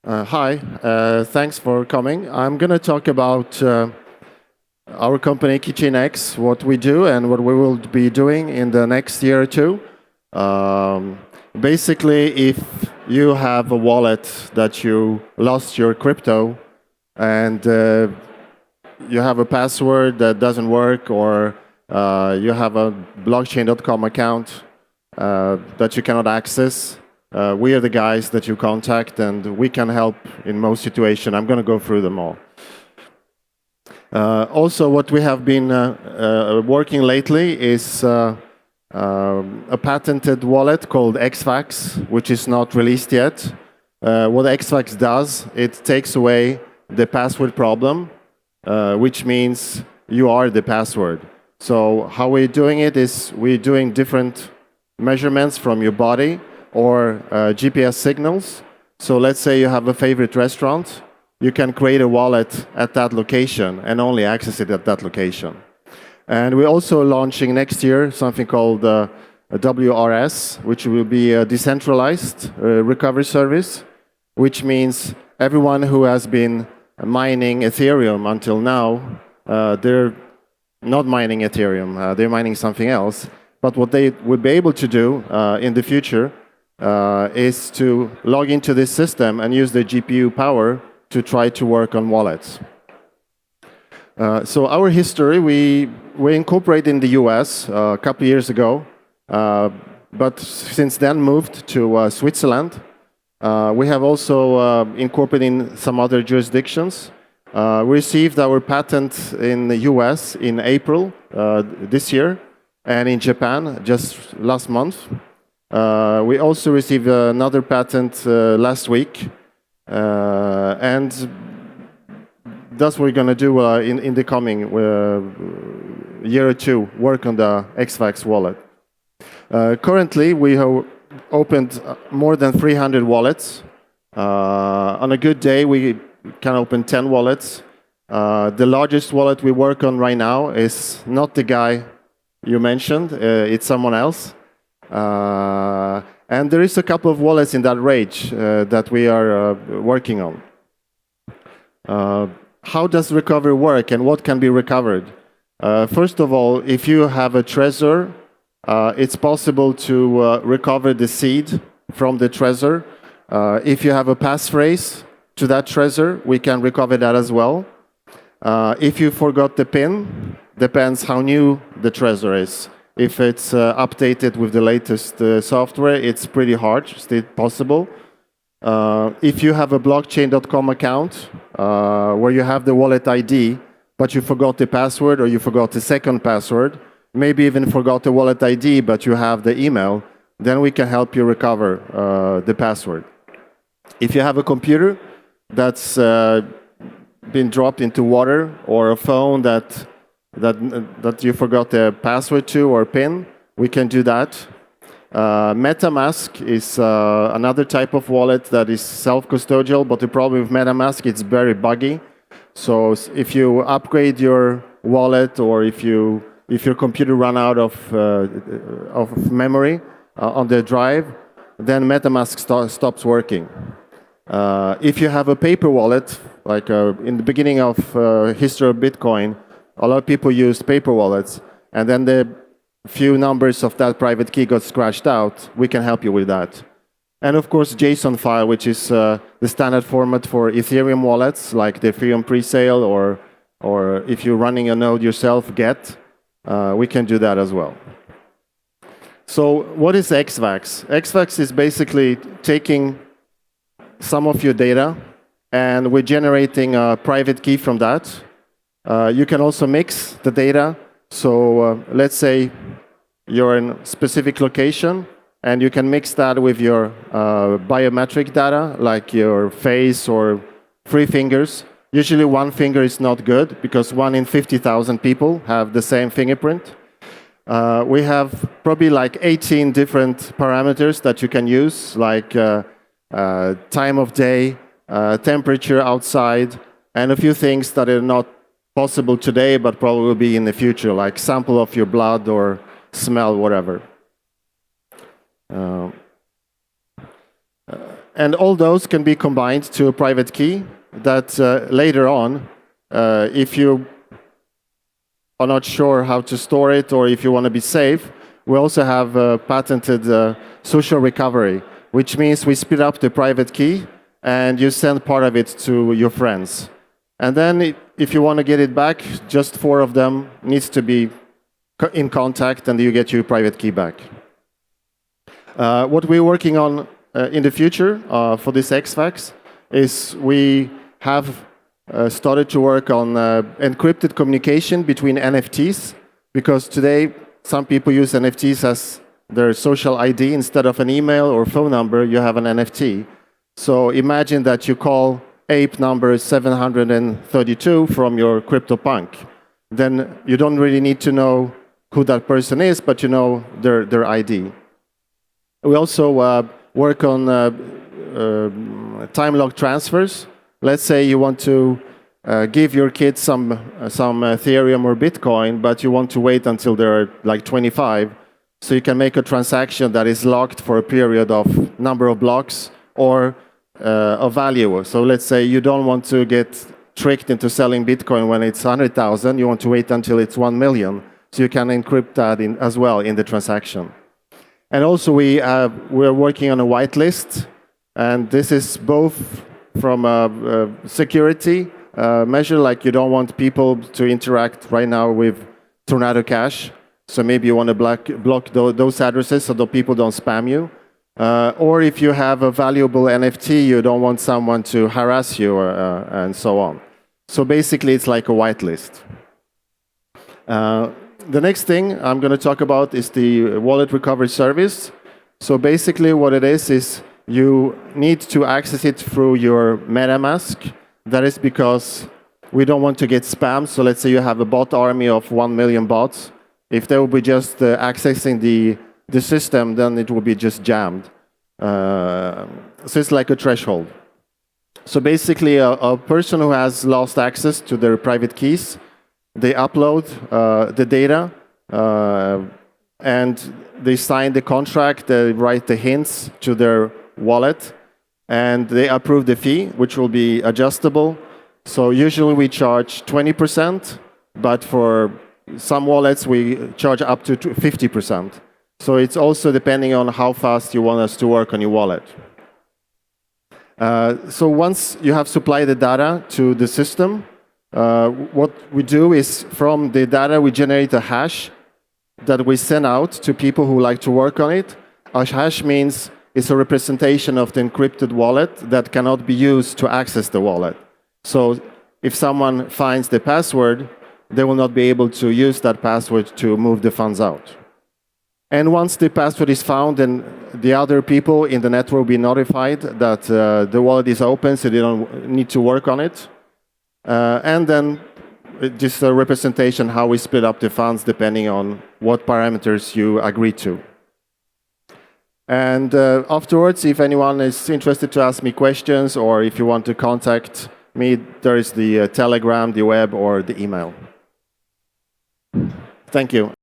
Hi, thanks for coming. I'm going to talk about our company KeychainX, what we do and what we will be doing in the next year or two. Basically, if you have a wallet that you lost your crypto and you have a password that doesn't work, or you have a blockchain.com account that you cannot access, we are the guys that you contact, and we can help in most situations. I'm going to go through them all. Also, what we have been working lately is a patented wallet called Xfax, which is not released yet. What Xfax does, it takes away the password problem, which means you are the password. So how we're doing it is we're doing different measurements from your body or GPS signals. So let's say you have a favorite restaurant. You can create a wallet at that location and only access it at that location. And we're also launching next year something called a WRS, which will be a decentralized recovery service, which means everyone who has been mining Ethereum until now, they're not mining Ethereum, they're mining something else. But what they will be able to do in the future is to log into this system and use the GPU power to try to work on wallets. So our history, we incorporated in the US a couple of years ago, but since then moved to Switzerland. We have also incorporated in some other jurisdictions. We received our patent in the US in April this year, and in Japan just last month. We also received another patent last week, and that's what we're going to do in the coming year or two, work on the Xfax wallet. Currently, we have opened more than 300 wallets. On a good day, we can open 10 wallets. The largest wallet we work on right now is not the guy you mentioned, it's someone else. And there is a couple of wallets in that range that we are working on. How does recovery work and what can be recovered? First of all, if you have a treasure, it's possible to recover the seed from the treasure. If you have a passphrase to that treasure, we can recover that as well. If you forgot the PIN, depends how new the treasure is. If it's updated with the latest software, it's pretty hard, still possible. If you have a blockchain.com account where you have the wallet ID, but you forgot the password or you forgot the second password, maybe even forgot the wallet ID, but you have the email, then we can help you recover the password. If you have a computer that's been dropped into water, or a phone that you forgot the password to or PIN, we can do that. MetaMask is another type of wallet that is self-custodial, but the problem with MetaMask, it's very buggy. So if you upgrade your wallet, or if your computer run out of memory on the drive, then MetaMask stops working. If you have a paper wallet, like in the beginning of history of Bitcoin, a lot of people used paper wallets, and then the few numbers of that private key got scratched out. We can help you with that. And of course, JSON file, which is the standard format for Ethereum wallets, like the Ethereum presale, or if you're running a node yourself, get, we can do that as well. So what is Xfax? Xfax is basically taking some of your data, and we're generating a private key from that. You can also mix the data. So let's say you're in a specific location, and you can mix that with your biometric data, like your face or 3 fingers. Usually 1 finger is not good, because 1 in 50,000 people have the same fingerprint. We have probably like 18 different parameters that you can use, like time of day, temperature outside, and a few things that are not possible today, but probably will be in the future, like sample of your blood or smell, whatever. And all those can be combined to a private key that later on, if you are not sure how to store it or if you want to be safe, we also have patented social recovery, which means we split up the private key and you send part of it to your friends. And then if you want to get it back, just 4 of them needs to be in contact and you get your private key back. What we're working on in the future for this Xfax is we have started to work on encrypted communication between NFTs, because today some people use NFTs as their social ID. Instead of an email or phone number, you have an NFT. So imagine that you call ape number 732 from your CryptoPunk. Then you don't really need to know who that person is, but you know their ID. We also work on time lock transfers. Let's say you want to give your kids some Ethereum or Bitcoin, but you want to wait until they're like 25, so you can make a transaction that is locked for a period of number of blocks or a value. So let's say you don't want to get tricked into selling Bitcoin when it's 100,000. You want to wait until it's 1 million, so you can encrypt that as well in the transaction. And also we're working on a whitelist, and this is both from a security measure, like you don't want people to interact right now with Tornado Cash, so maybe you want to block those addresses so that people don't spam you. Or if you have a valuable NFT, you don't want someone to harass you and so on. So basically, it's like a whitelist. The next thing I'm going to talk about is the wallet recovery service. So basically what it is you need to access it through your MetaMask. That is because we don't want to get spammed. So let's say you have a bot army of 1 million bots. If they will be just accessing the system, then it will be just jammed. So it's like a threshold. So basically a person who has lost access to their private keys, they upload the data and they sign the contract, they write the hints to their wallet, and they approve the fee, which will be adjustable. So usually we charge 20%, but for some wallets we charge up to 50%. So it's also depending on how fast you want us to work on your wallet. So once you have supplied the data to the system, what we do is from the data we generate a hash that we send out to people who like to work on it. A hash means it's a representation of the encrypted wallet that cannot be used to access the wallet. So if someone finds the password, they will not be able to use that password to move the funds out. And once the password is found, then the other people in the network will be notified that the wallet is open, so they don't need to work on it. And then just a representation how we split up the funds depending on what parameters you agree to. And afterwards, if anyone is interested to ask me questions, or if you want to contact me, there is the Telegram, the web, or the email. Thank you.